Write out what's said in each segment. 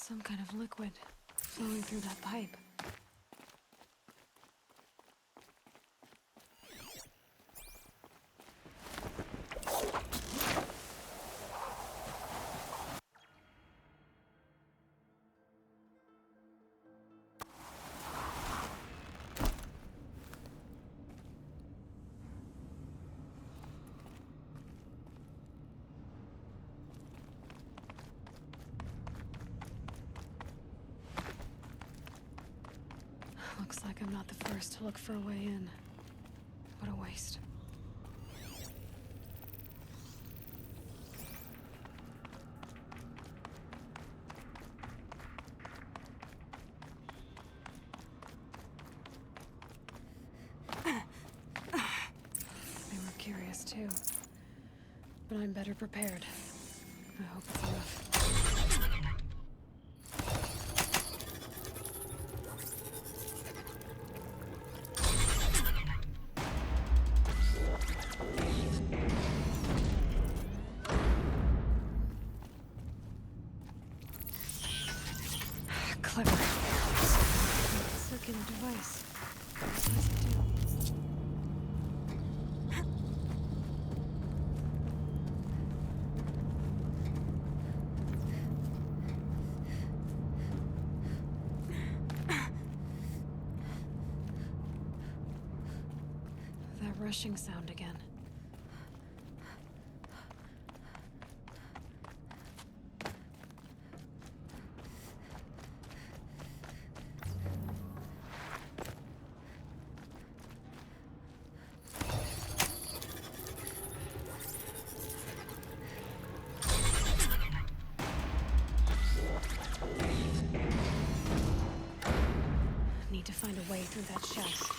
Some kind of liquid flowing through that pipe. Looks like I'm not the first to look for a way in. What a waste. They were curious too. But I'm better prepared. I hope it's enough. Clever. Circular device. What does it do? That rushing sound again. Need to find a way through that shaft.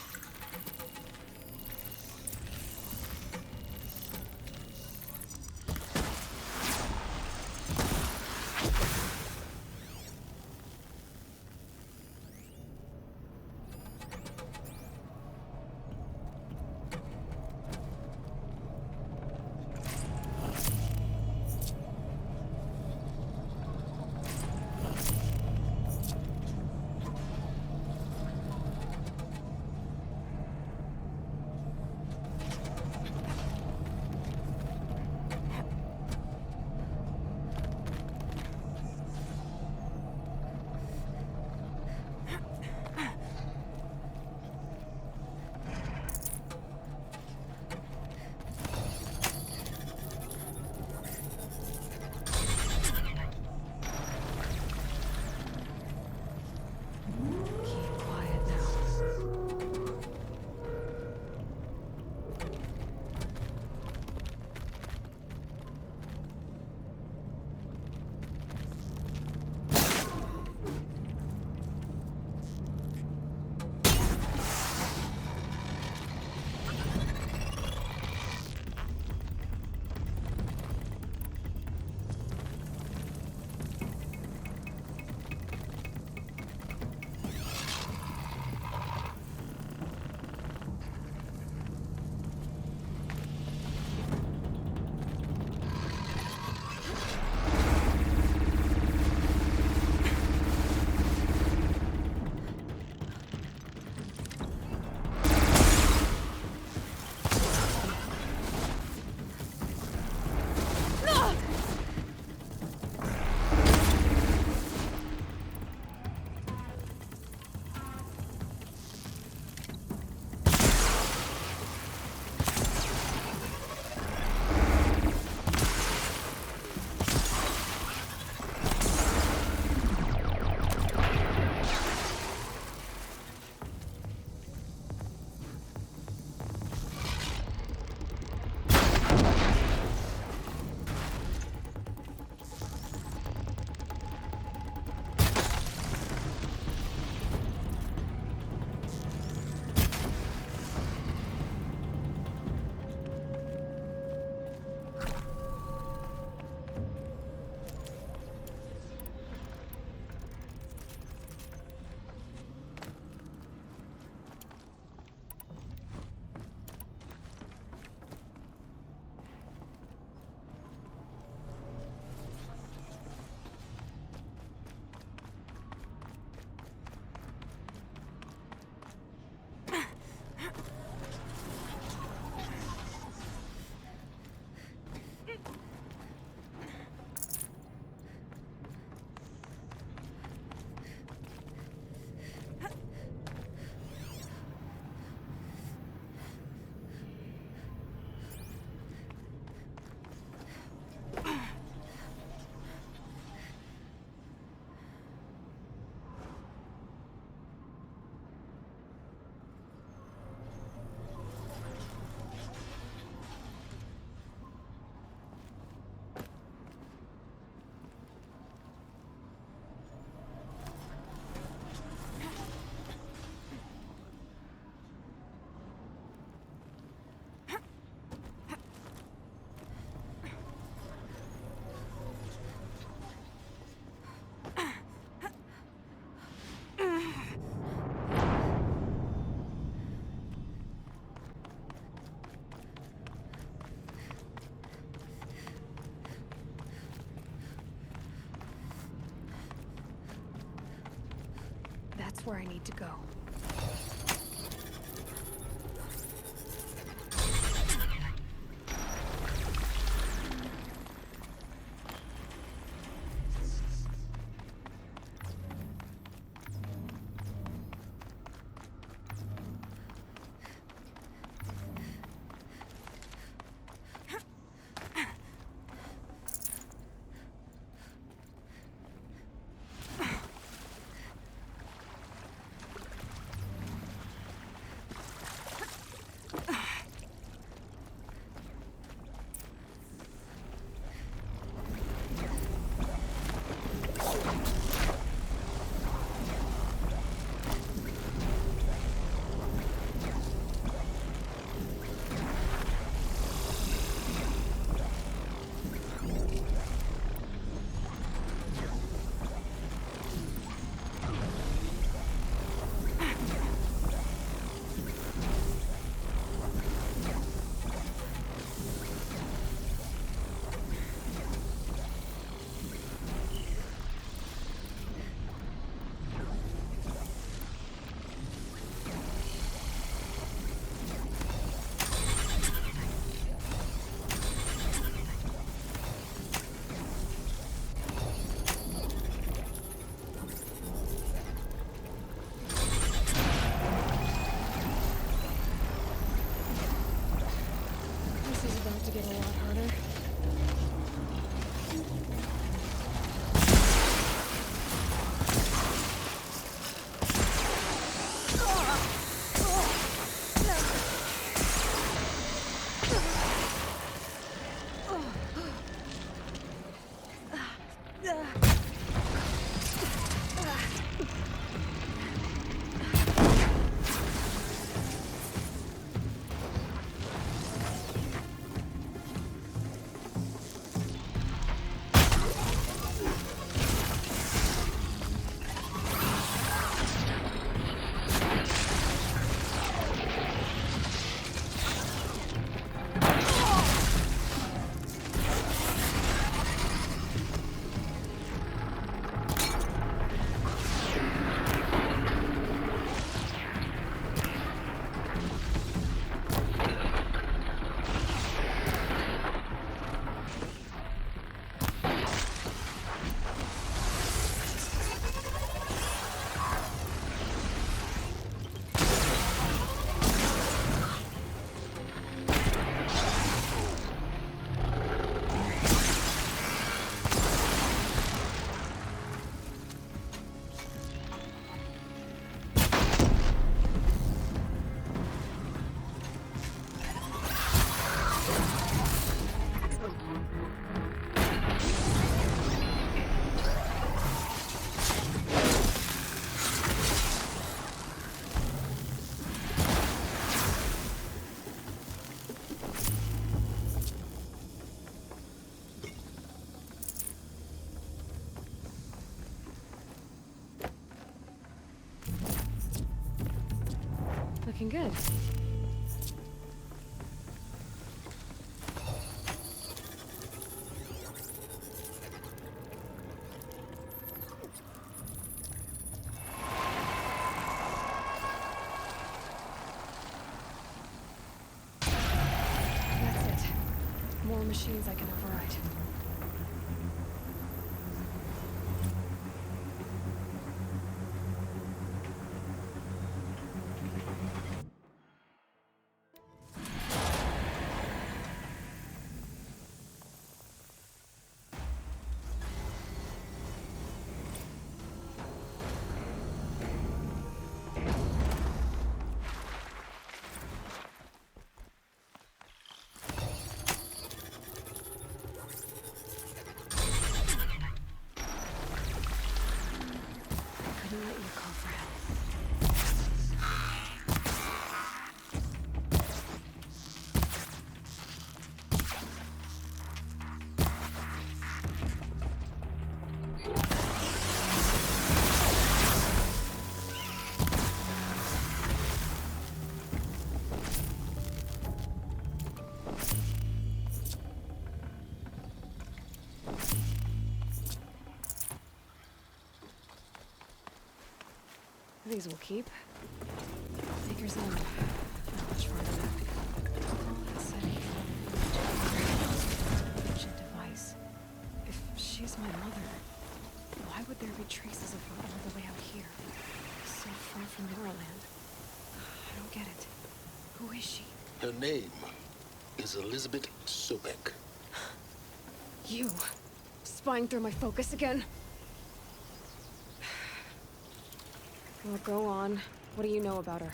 where I need to go. To get a lot harder. Looking good. That's it. More machines I can override. These will keep. Baker's End. Not much farther back. Setting. Ancient device. If she's my mother, why would there be traces of her all the way out here? So far from Neverland. I don't get it. Who is she? Her name is Elizabeth Sobek. You. Spying through my focus again? Well, go on. What do you know about her?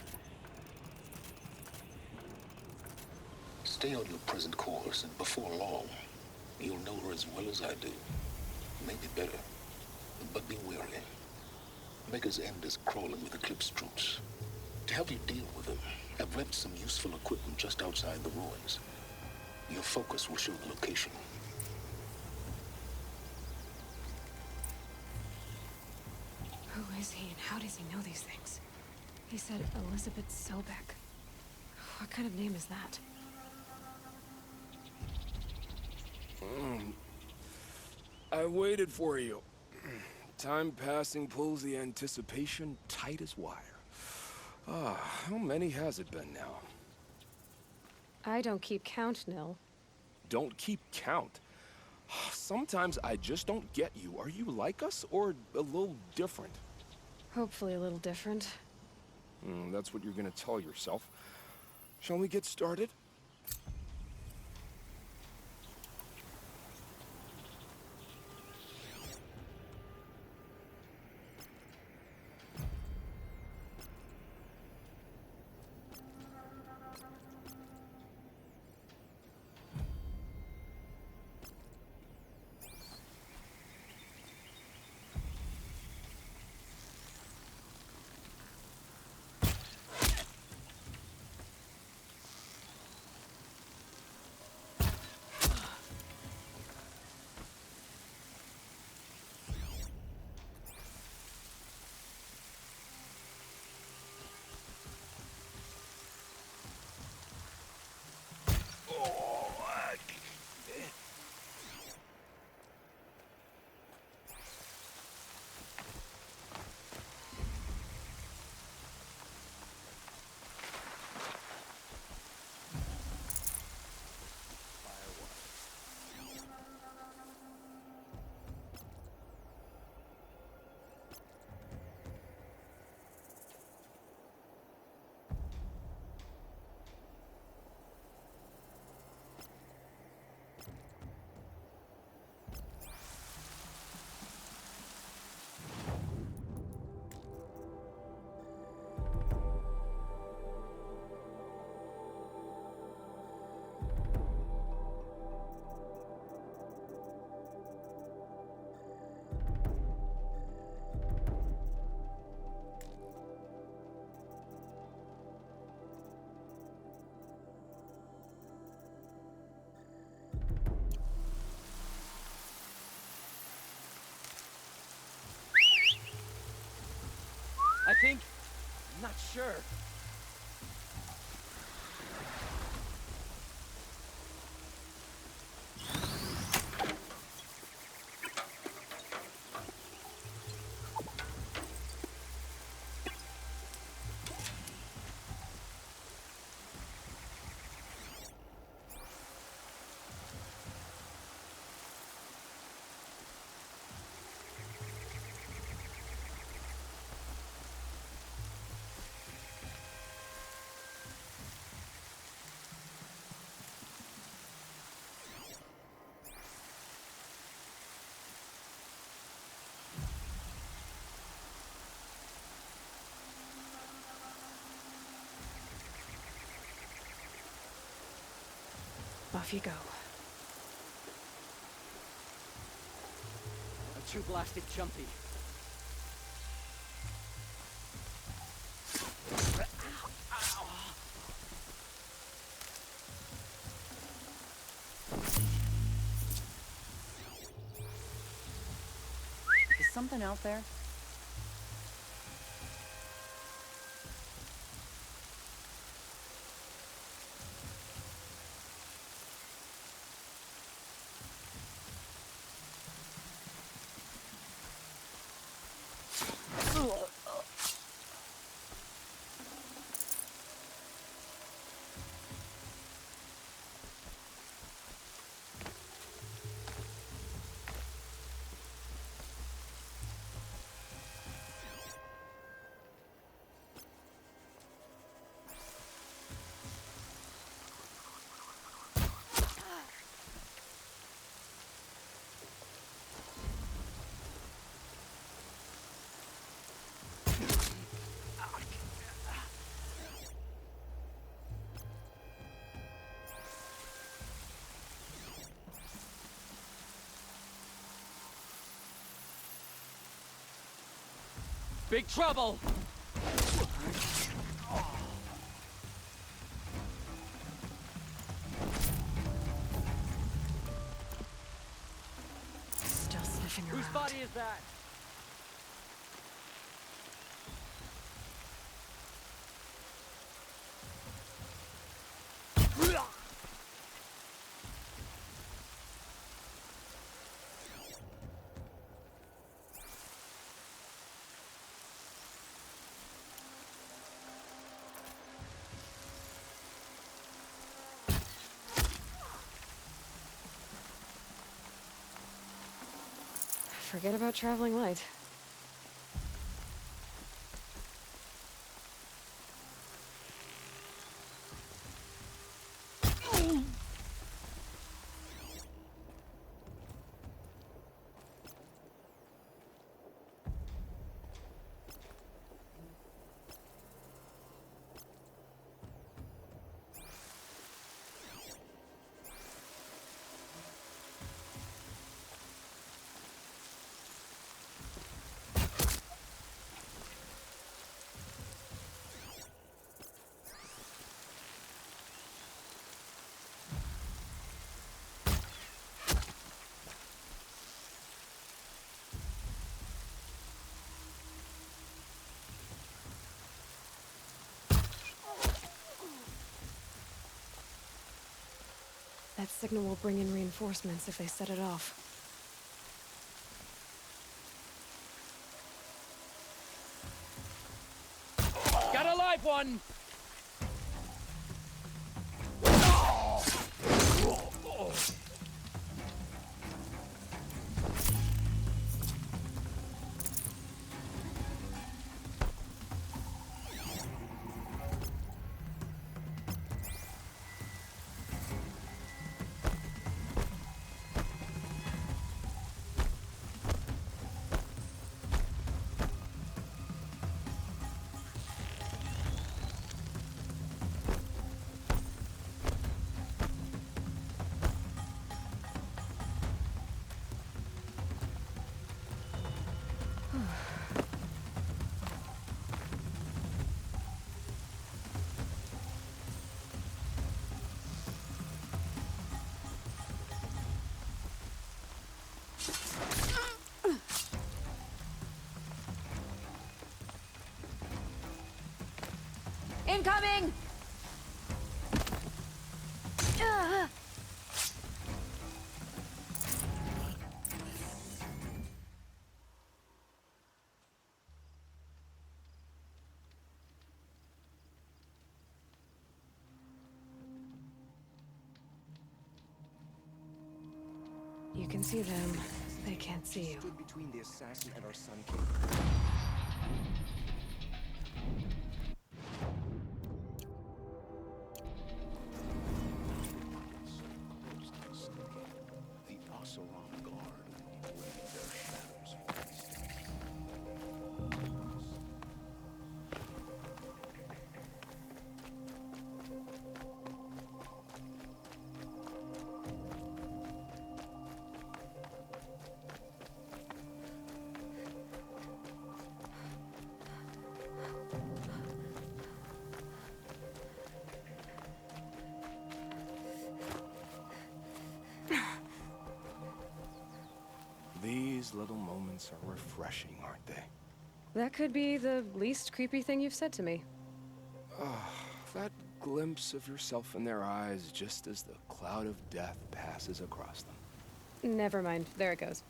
Stay on your present course, and before long, you'll know her as well as I do. Maybe better. But be wary. Maker's End is crawling with Eclipse troops. To help you deal with them, I've left some useful equipment just outside the ruins. Your focus will show the location. Who is he and how does he know these things? He said Elizabeth Sobek. What kind of name is that? I waited for you. Time passing pulls the anticipation tight as wire. How many has it been now? I don't keep count, Nil. Don't keep count. Sometimes I just don't get you. Are you like us or a little different? Hopefully a little different. That's what you're gonna tell yourself. Shall we get started? I think... I'm not sure. Off you go. A true blasted jumpy. Is something out there? big trouble! Still sniffing around. Whose body is that? Forget about traveling light. That signal will bring in reinforcements if they set it off. Got a live one! Incoming! You can see them. They can't see you. Stood between the assassin and our Sun King. The Oseram Guard waved their shadows for instance. These little moments are refreshing, aren't they? That could be the least creepy thing you've said to me. That glimpse of yourself in their eyes just as the cloud of death passes across them. Never mind. There it goes.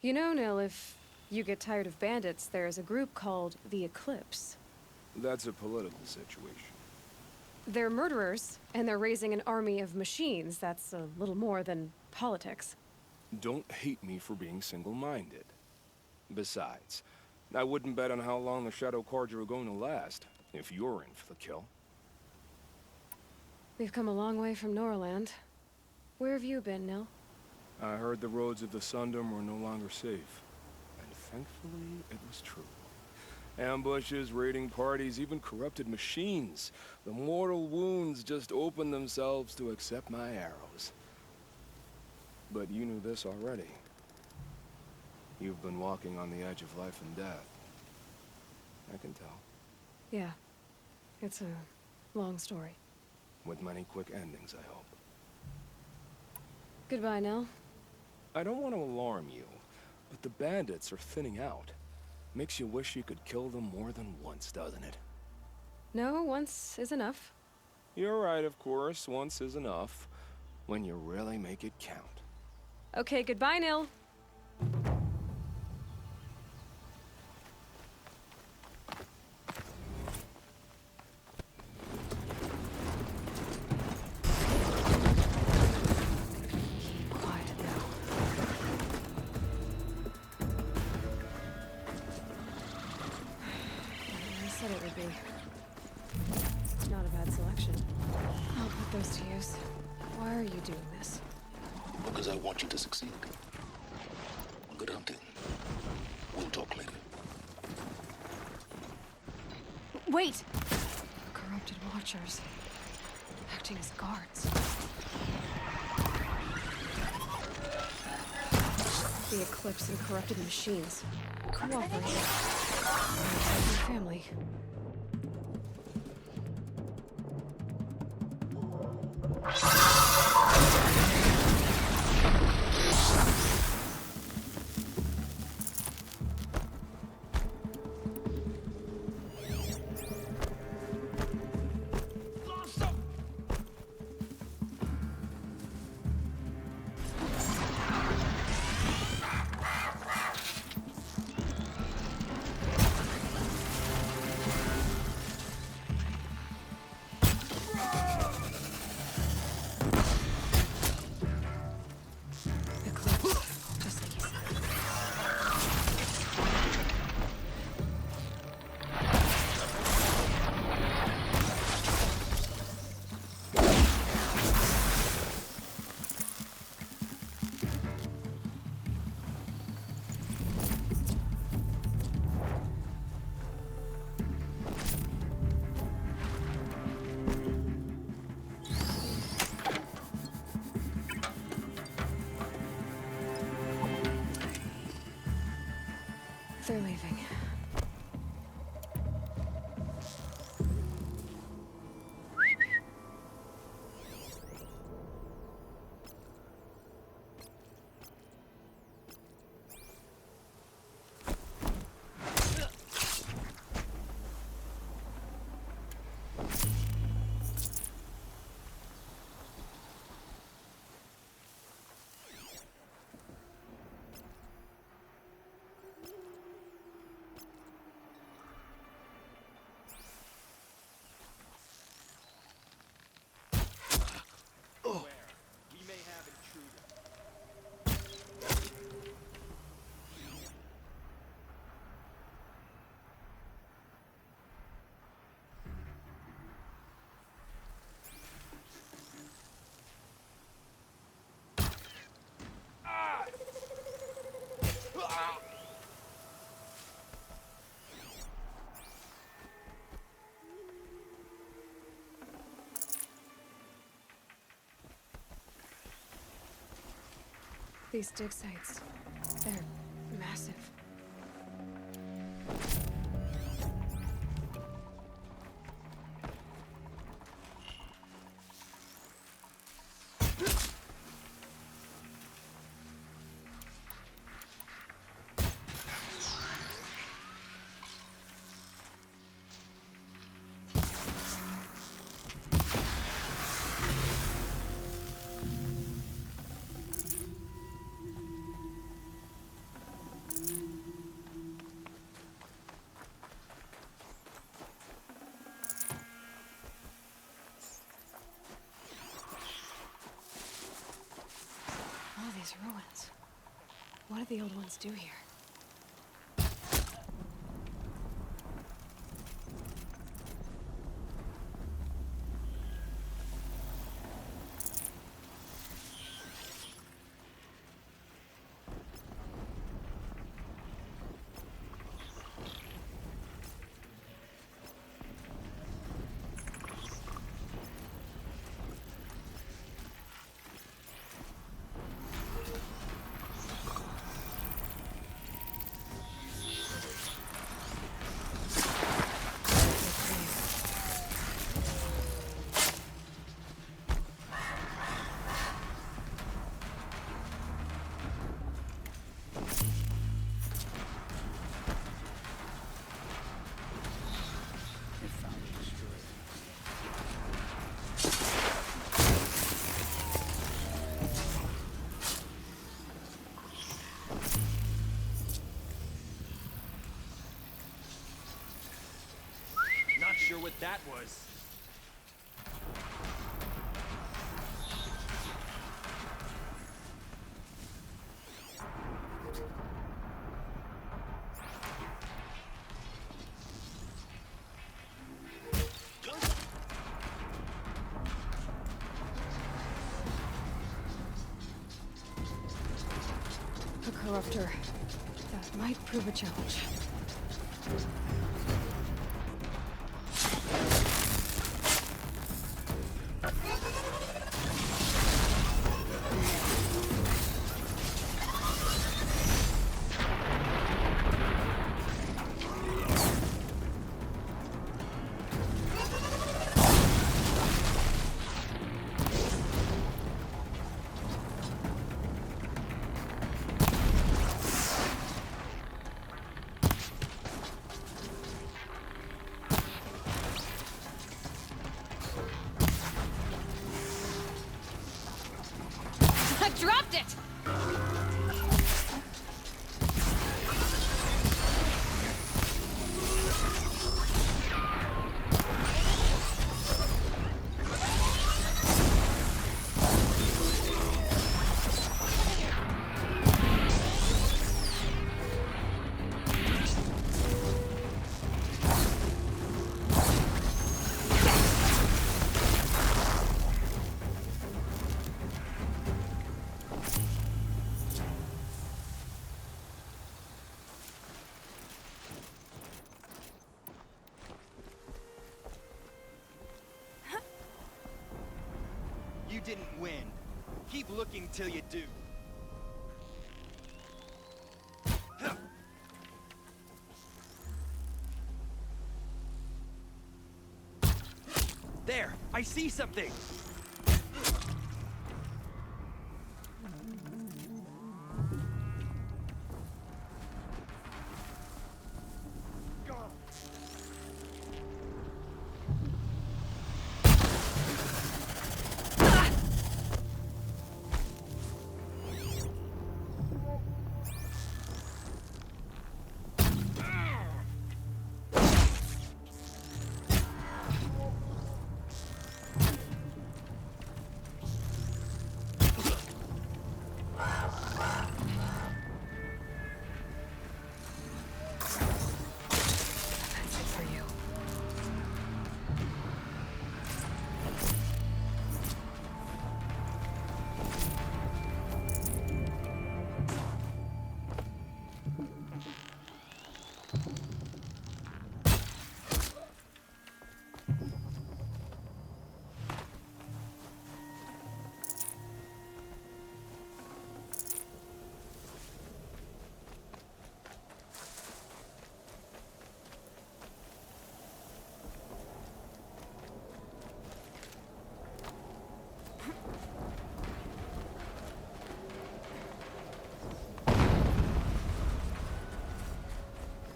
You know, Nil, if you get tired of bandits, there's a group called the Eclipse. That's a political situation. They're murderers, and they're raising an army of machines. That's a little more than politics. Don't hate me for being single-minded. Besides, I wouldn't bet on how long the Shadow Cards are going to last, if you're in for the kill. We've come a long way from Norland. Where have you been, Nil? I heard the roads of the Sundom were no longer safe. And thankfully, it was true. Ambushes, raiding parties, even corrupted machines. The mortal wounds just opened themselves to accept my arrows. But you knew this already. You've been walking on the edge of life and death. I can tell. Yeah. It's a long story. With many quick endings, I hope. Goodbye, Nell. I don't want to alarm you, but the bandits are thinning out. Makes you wish you could kill them more than once, doesn't it? No, once is enough. You're right, of course. Once is enough. When you really make it count. Okay, goodbye, Nell. Said it would be. Not a bad selection. I'll put those to use. Why are you doing this? Because I want you to succeed. Good hunting. We'll talk later. Wait! Corrupted watchers. Acting as guards. The Eclipse and corrupted machines. Cooperating. Like family. They're leaving. These dig sites, they're massive. All these ruins. What did the old ones do here? that was. A corruptor. That might prove a challenge. I dropped it! You didn't win. Keep looking till you do. There! I see something!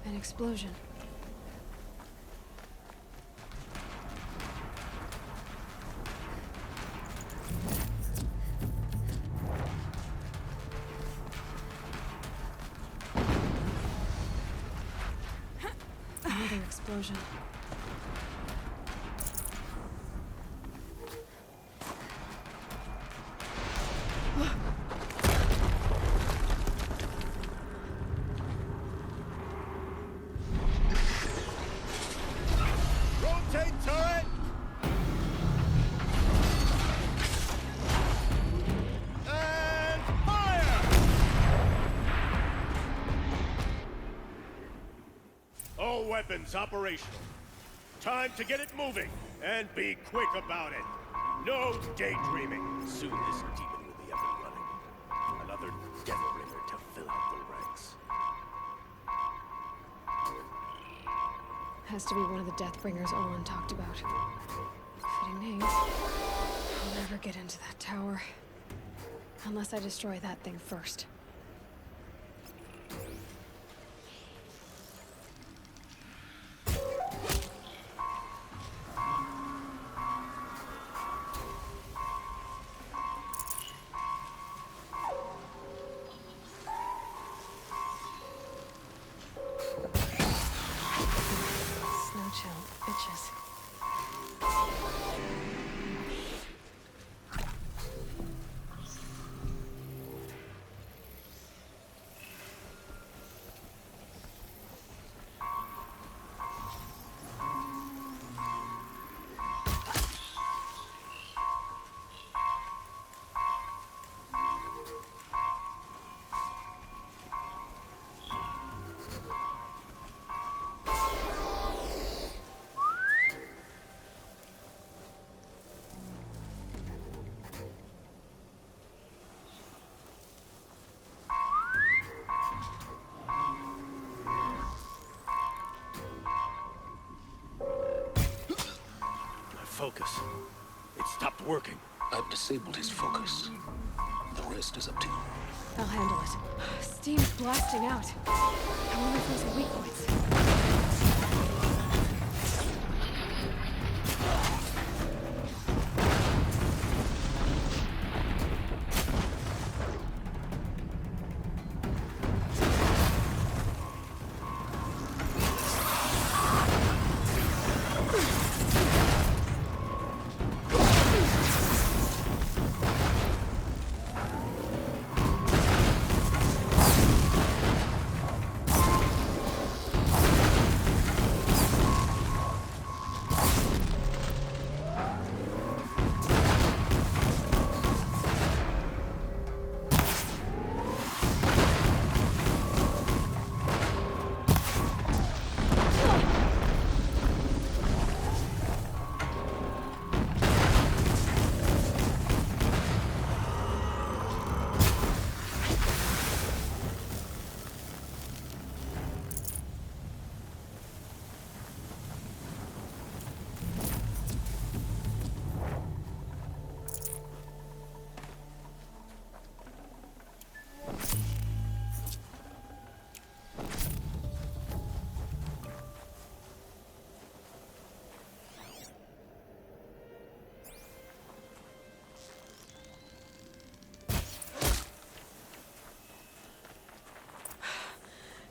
An explosion. Another explosion. Rotate turret! And fire! All weapons operational. Time to get it moving, and be quick about it. No daydreaming. Soon this demon will be up and running. Another Deathbringer to fill out the ranks. Has to be one of the Deathbringers Owen talked about. Fitting name. I'll never get into that tower. Unless I destroy that thing first. Snow chill, bitches. disabled his focus. The rest is up to you. I'll handle it. Steam's blasting out. I wonder if there's a weak points.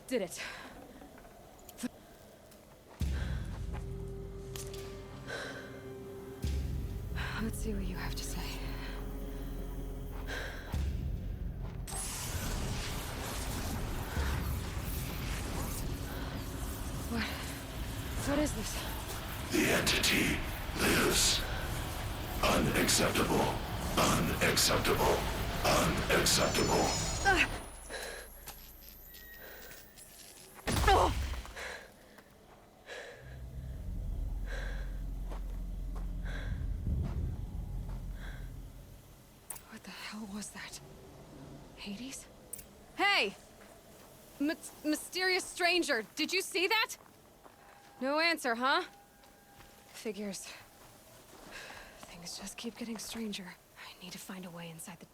Did it. Let's see what you have to say. What is this? The entity lives. Unacceptable. Unacceptable. Unacceptable. What the hell was that? Hades? Hey! Mysterious stranger, did you see that? No answer, huh? Figures. Things just keep getting stranger. I need to find a way inside the...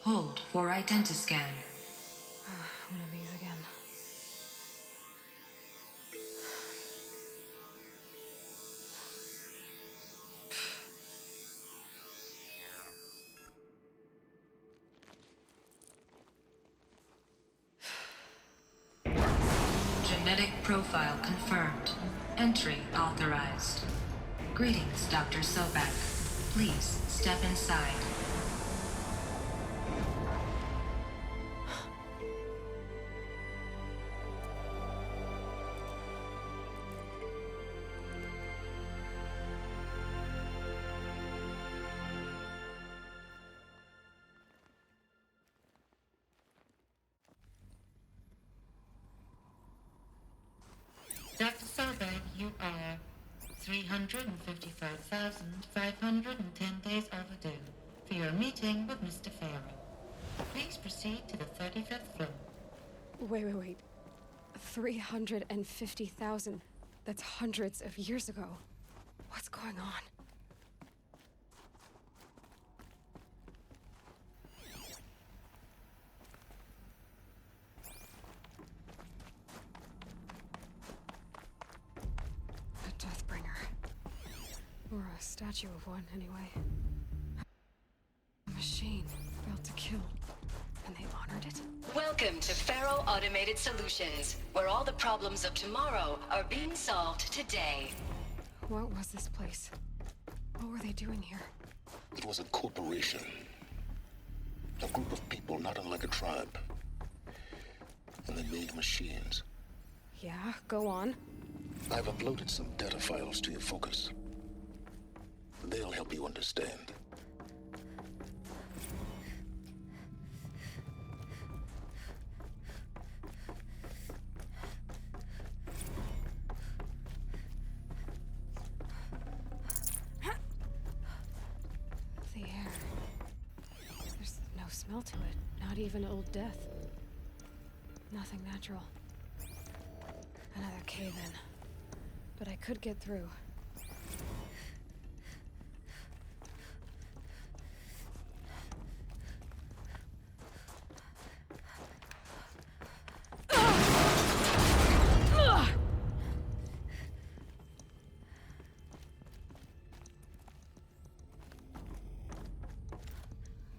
Hold for identiscan. One of these again. Genetic profile confirmed. Entry authorized. Greetings, Dr. Sobek. Please step inside. Dr. Sobek, you are 355,510 days overdue for your meeting with Mr. Farrell. Please proceed to the 35th floor. Wait. 350,000. That's hundreds of years ago. What's going on? A Deathbringer. Or a statue of one, anyway. A machine built to kill. And they honored it? Welcome to Faro Automated Solutions, where all the problems of tomorrow are being solved today. What was this place? What were they doing here? It was a corporation. A group of people not unlike a tribe. And they made machines. Yeah, go on. I've uploaded some data files to your focus. They'll help you understand. smell to it. Not even old death. Nothing natural. Another cave-in. But I could get through.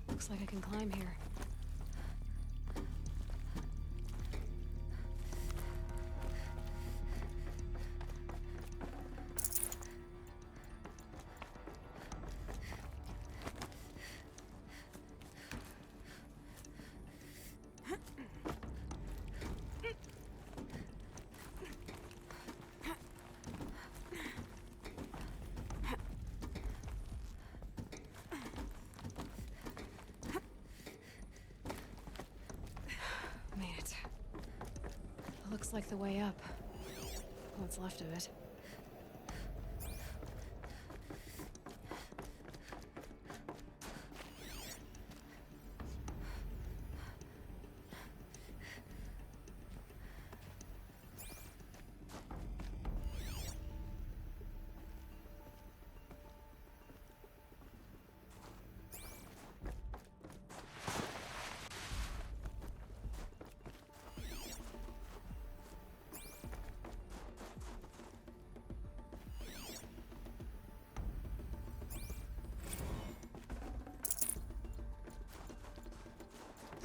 Looks like I can climb here. Made it. Looks like the way up. What's left of it.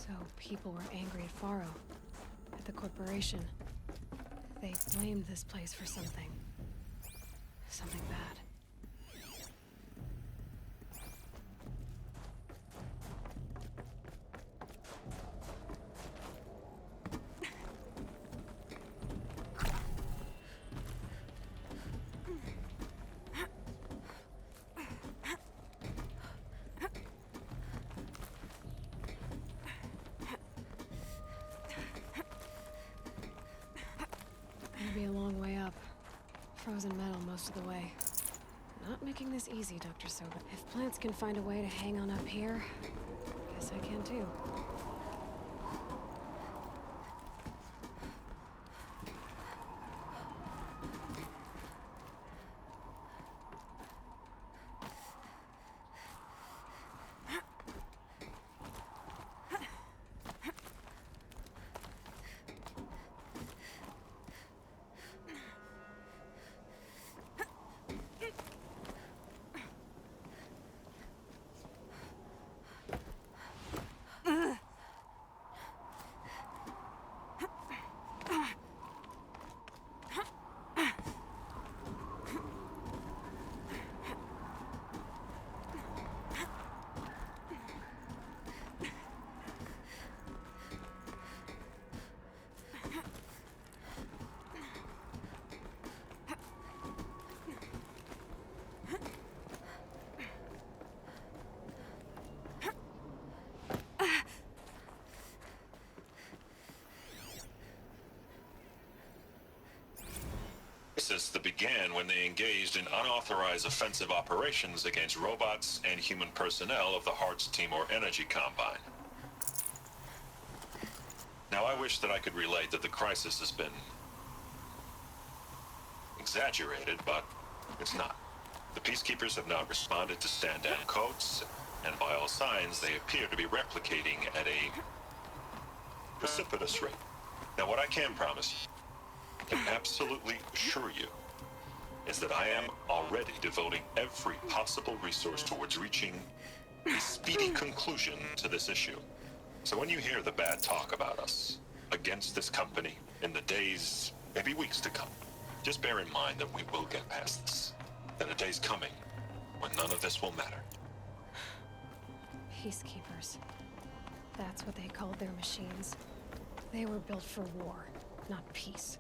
So people were angry at Faro, at the corporation. They blamed this place for something. Something bad. It'll be a long way up. Frozen metal most of the way. Not making this easy, Dr. Sobek. If plants can find a way to hang on up here, guess I can too. That began when they engaged in unauthorized offensive operations against robots and human personnel of the Hearts Timor Energy Combine. Now, I wish that I could relate that the crisis has been exaggerated, but it's not. The Peacekeepers have now responded to stand-down codes, and by all signs, they appear to be replicating at a precipitous rate. Now, what I can promise you, can absolutely assure you, is that I am already devoting every possible resource towards reaching a speedy conclusion to this issue. So when you hear the bad talk about us against this company in the days, maybe weeks to come, just bear in mind that we will get past this. That a day's coming when none of this will matter. Peacekeepers. That's what they called their machines. They were built for war, not peace.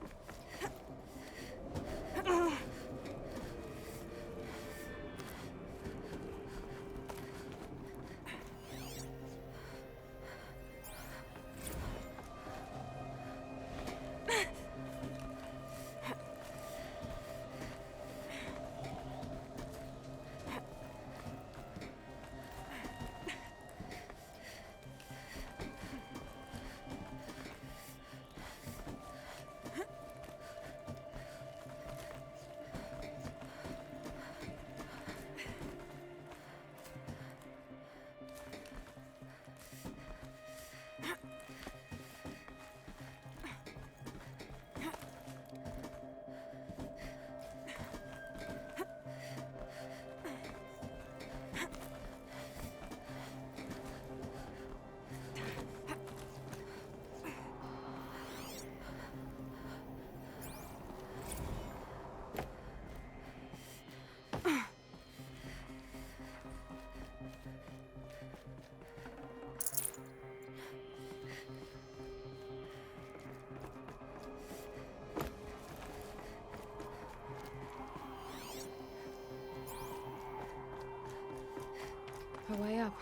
the way up.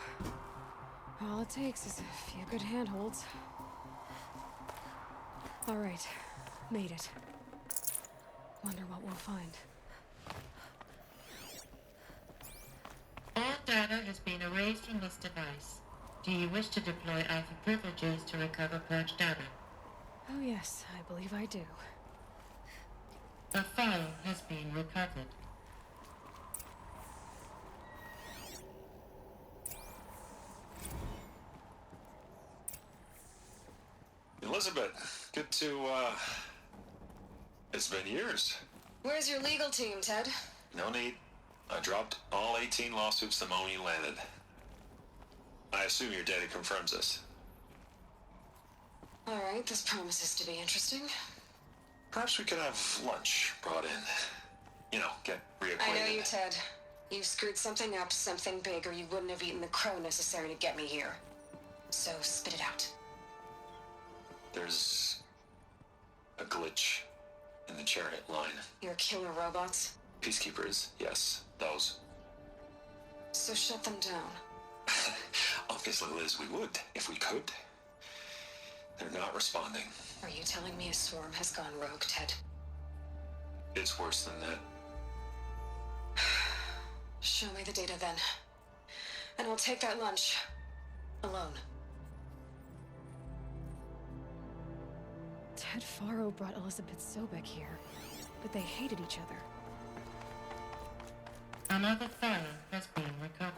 All it takes is a few good handholds. All right, made it. Wonder what we'll find. All data has been erased from this device. Do you wish to deploy Alpha privileges to recover purged data? Oh yes, I believe I do. The file has been recovered. Elizabeth, good to, It's been years. Where's your legal team, Ted? No need. I dropped all 18 lawsuits the moment you landed. I assume your data confirms this. All right, this promises to be interesting. Perhaps we could have lunch brought in. You know, get reacquainted. I know you, Ted. You screwed something up, something big, or you wouldn't have eaten the crow necessary to get me here. So spit it out. There's a glitch in the chariot line. Your killer robots? Peacekeepers, yes, those. So shut them down. Obviously, Liz, we would, if we could. They're not responding. Are you telling me a swarm has gone rogue, Ted? It's worse than that. Show me the data then. And I'll take that lunch. Alone. Ted Faro brought Elizabeth Sobek here, but they hated each other. Another file has been recovered.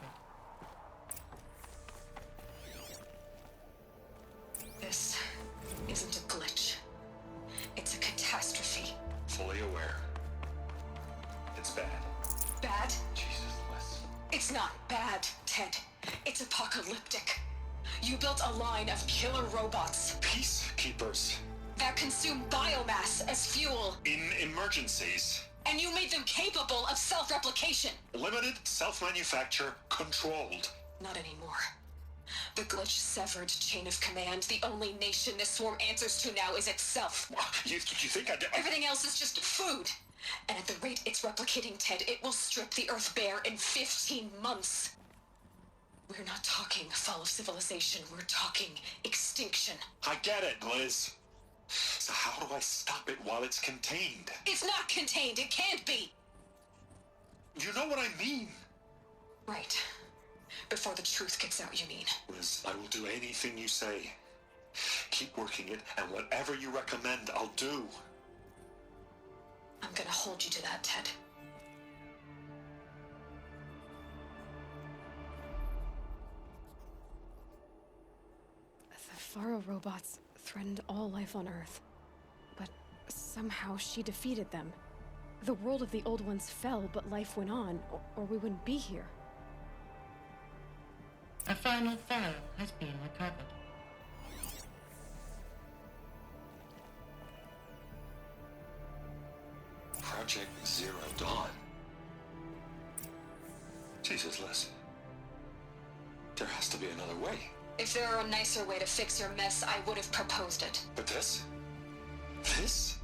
This isn't a glitch. It's a catastrophe. Fully aware. It's bad. Bad? Jesus, Liz. It's not bad, Ted. It's apocalyptic. You built a line of killer robots Peacekeepers. that consume biomass as fuel, In emergencies. and you made them capable of self-replication. Limited, self-manufacture, controlled. Not anymore. The glitch severed chain of command. The only nation this swarm answers to now is itself. You think I'd... Everything else is just food. And at the rate it's replicating, Ted, it will strip the Earth bare in 15 months. We're not talking fall of civilization. We're talking extinction. I get it, Liz. So how do I stop it while it's contained? It's not contained. It can't be. You know what I mean. Right. Before the truth gets out, you mean? Liz, I will do anything you say. Keep working it, and whatever you recommend, I'll do. I'm gonna hold you to that, Ted. The Faro robots threatened all life on Earth. But somehow she defeated them. The world of the old ones fell, but life went on, or we wouldn't be here. A final file has been recovered. Project Zero Dawn. Jesus, Liz. There has to be another way. If there were a nicer way to fix your mess, I would have proposed it. But this? This?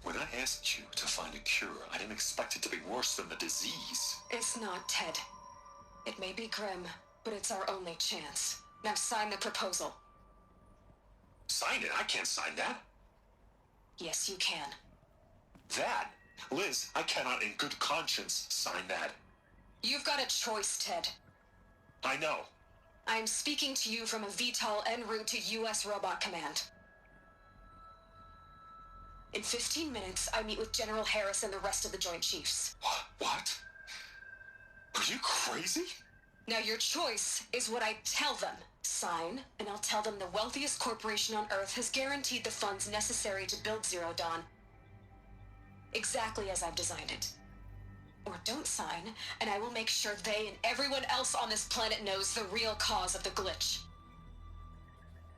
When I asked you to find a cure, I didn't expect it to be worse than the disease. It's not, Ted. It may be grim, but it's our only chance. Now sign the proposal. Sign it? I can't sign that. Yes, you can. That? Liz, I cannot in good conscience sign that. You've got a choice, Ted. I know. I'm speaking to you from a VTOL en route to U.S. Robot Command. In 15 minutes, I meet with General Harris and the rest of the Joint Chiefs. What? Are you crazy? Now your choice is what I tell them. Sign, and I'll tell them the wealthiest corporation on Earth has guaranteed the funds necessary to build Zero Dawn. Exactly as I've designed it. Or don't sign, and I will make sure they and everyone else on this planet knows the real cause of the glitch.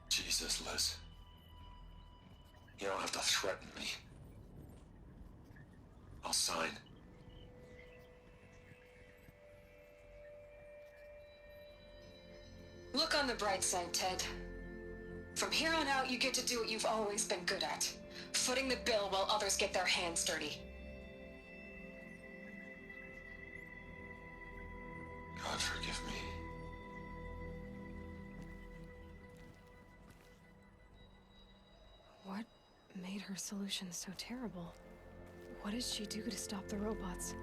Jesus, Liz. You don't have to threaten me. I'll sign. Look on the bright side, Ted. From here on out, you get to do what you've always been good at. Footing the bill while others get their hands dirty. God forgive me. made her solution so terrible? What did she do to stop the robots?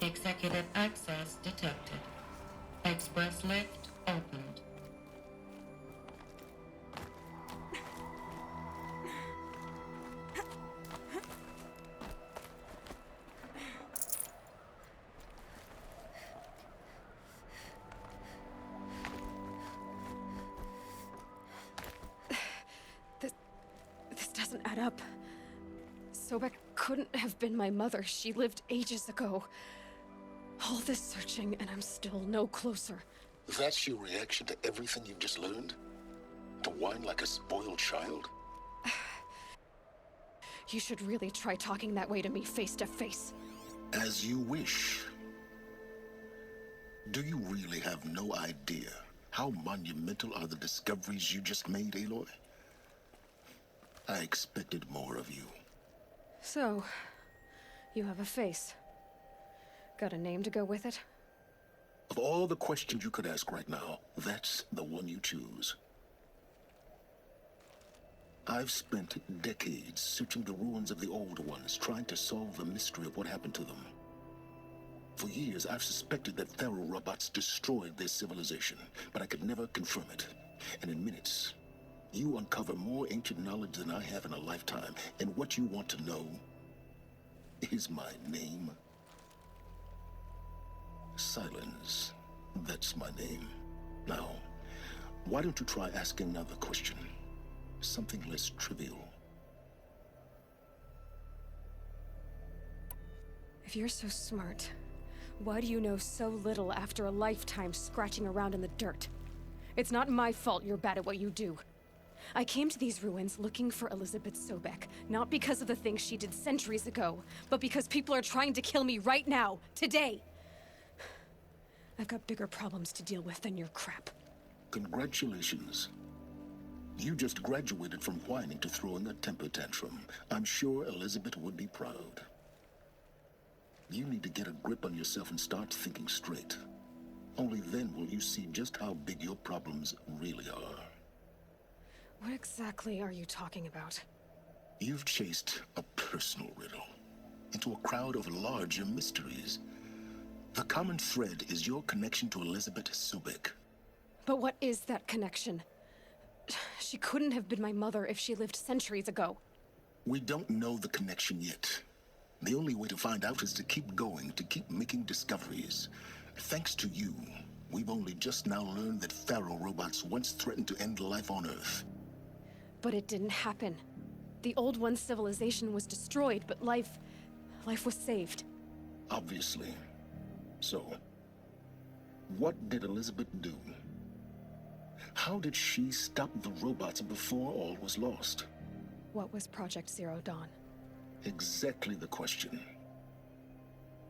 Executive access detected. Express lift opened. This doesn't add up. Sobek couldn't have been my mother. She lived ages ago. All this searching, and I'm still no closer. That's your reaction to everything you've just learned? To whine like a spoiled child? You should really try talking that way to me face to face. As you wish. Do you really have no idea how monumental are the discoveries you just made, Aloy? I expected more of you. So, you have a face. Got a name to go with it? Of all the questions you could ask right now, that's the one you choose. I've spent decades searching the ruins of the old ones, trying to solve the mystery of what happened to them. For years, I've suspected that Faro robots destroyed their civilization, but I could never confirm it. And in minutes, you uncover more ancient knowledge than I have in a lifetime, and what you want to know is my name. Silence. That's my name. Now, why don't you try asking another question? Something less trivial. If you're so smart, why do you know so little after a lifetime scratching around in the dirt? It's not my fault you're bad at what you do. I came to these ruins looking for Elizabeth Sobek, not because of the things she did centuries ago, but because people are trying to kill me right now, today. I've got bigger problems to deal with than your crap. Congratulations. You just graduated from whining to throwing a temper tantrum. I'm sure Elizabeth would be proud. You need to get a grip on yourself and start thinking straight. Only then will you see just how big your problems really are. What exactly are you talking about? You've chased a personal riddle into a crowd of larger mysteries. The common thread is your connection to Elizabeth Sobek. But what is that connection? She couldn't have been my mother if she lived centuries ago. We don't know the connection yet. The only way to find out is to keep going, to keep making discoveries. Thanks to you, we've only just now learned that Faro robots once threatened to end life on Earth. But it didn't happen. The old one's civilization was destroyed, but life was saved. Obviously. So, what did Elizabeth do? How did she stop the robots before all was lost? What was Project Zero Dawn? Exactly the question.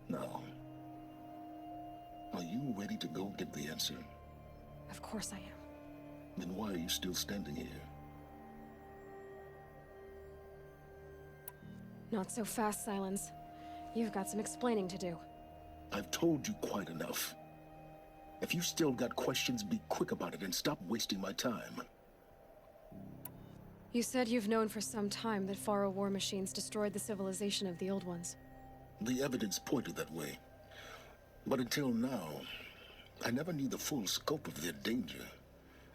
Now, are you ready to go get the answer? Of course I am. Then why are you still standing here? Not so fast, Silence. You've got some explaining to do. I've told you quite enough. If you still got questions, be quick about it and stop wasting my time. You said you've known for some time that Faro war machines destroyed the civilization of the old ones. The evidence pointed that way. But until now, I never knew the full scope of their danger.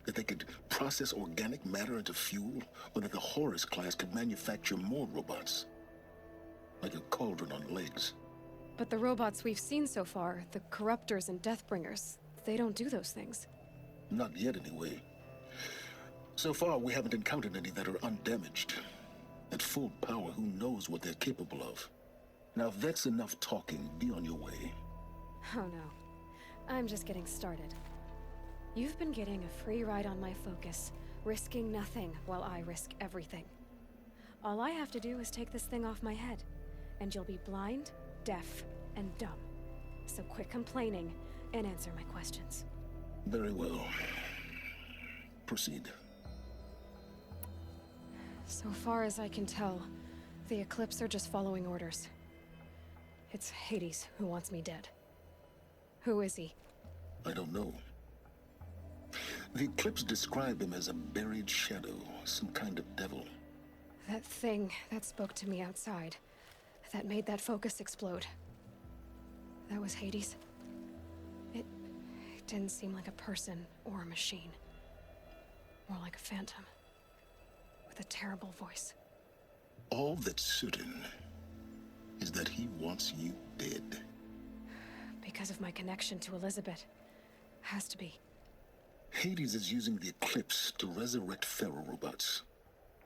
That they could process organic matter into fuel, or that the Horus class could manufacture more robots. Like a cauldron on legs. But the robots we've seen so far, the Corruptors and Deathbringers, they don't do those things. Not yet, anyway. So far, we haven't encountered any that are undamaged. At full power, who knows what they're capable of? Now, if that's enough talking, be on your way. Oh no. I'm just getting started. You've been getting a free ride on my focus, risking nothing while I risk everything. All I have to do is take this thing off my head, and you'll be blind, deaf, and dumb. So quit complaining and answer my questions. Very well. Proceed. So far as I can tell, the Eclipse are just following orders. It's Hades who wants me dead. Who is he? I don't know. The Eclipse describe him as a buried shadow, some kind of devil. That thing that spoke to me outside, that made that focus explode. That was Hades. It didn't seem like a person or a machine. More like a phantom. With a terrible voice. All that's certain is that he wants you dead. Because of my connection to Elizabeth. Has to be. Hades is using the Eclipse to resurrect Pharaoh robots.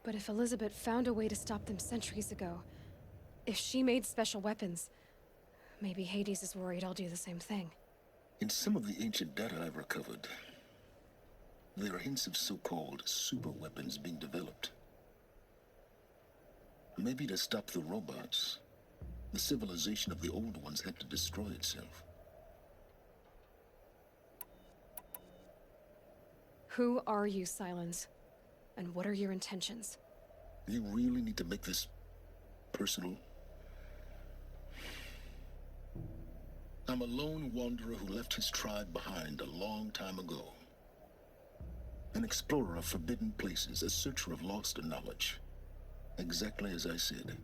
But if Elizabeth found a way to stop them centuries ago, if she made special weapons, maybe Hades is worried I'll do the same thing. In some of the ancient data I've recovered, there are hints of so-called super weapons being developed. Maybe to stop the robots, the civilization of the old ones had to destroy itself. Who are you, Silence? And what are your intentions? You really need to make this personal? I'm a lone wanderer who left his tribe behind a long time ago. An explorer of forbidden places, a searcher of lost knowledge. Exactly as I said.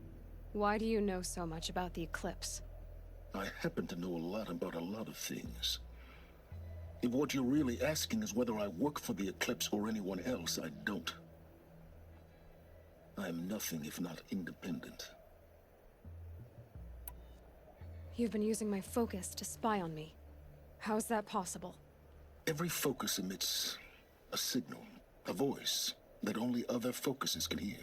Why do you know so much about the Eclipse? I happen to know a lot about a lot of things. If what you're really asking is whether I work for the Eclipse or anyone else, I don't. I am nothing if not independent. You've been using my focus to spy on me. How's that possible? Every focus emits a signal, a voice, that only other focuses can hear.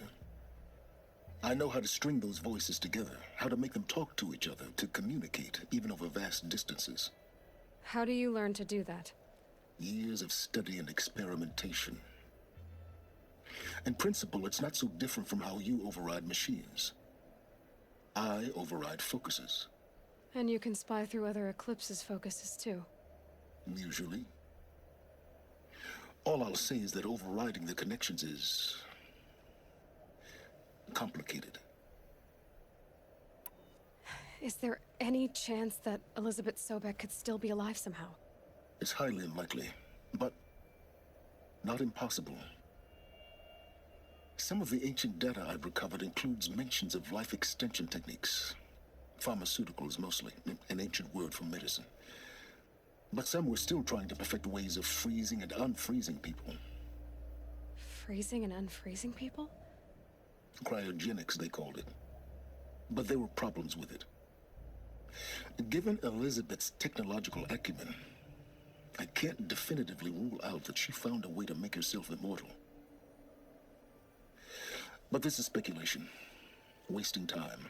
I know how to string those voices together, how to make them talk to each other, to communicate, even over vast distances. How do you learn to do that? Years of study and experimentation. In principle, it's not so different from how you override machines. I override focuses. And you can spy through other Eclipse's focuses too. Usually. All I'll say is that overriding the connections is complicated. Is there any chance that Elizabeth Sobek could still be alive somehow? It's highly unlikely, but not impossible. Some of the ancient data I've recovered includes mentions of life extension techniques. Pharmaceuticals, mostly, an ancient word for medicine. But some were still trying to perfect ways of freezing and unfreezing people. Freezing and unfreezing people? Cryogenics, they called it. But there were problems with it. Given Elizabeth's technological acumen, I can't definitively rule out that she found a way to make herself immortal. But this is speculation. Wasting time.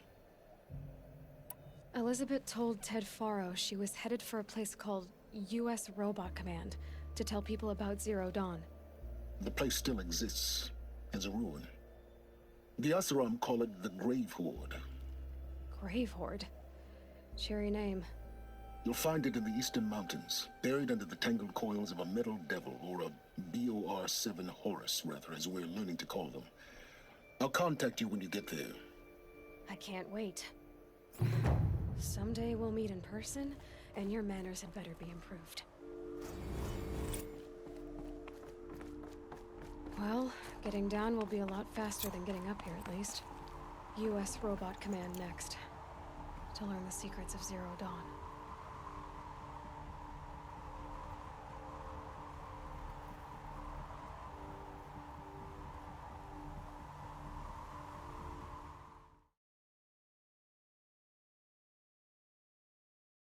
Elizabeth told Ted Faro she was headed for a place called U.S. Robot Command to tell people about Zero Dawn. The place still exists as a ruin. The Asaram call it the Grave Horde. Grave Horde? Cheery name. You'll find it in the Eastern Mountains, buried under the tangled coils of a metal devil, or a BOR-7 Horus, rather, as we're learning to call them. I'll contact you when you get there. I can't wait. Someday we'll meet in person, and your manners had better be improved. Well, getting down will be a lot faster than getting up here, at least. U.S. Robot Command next. To learn the secrets of Zero Dawn.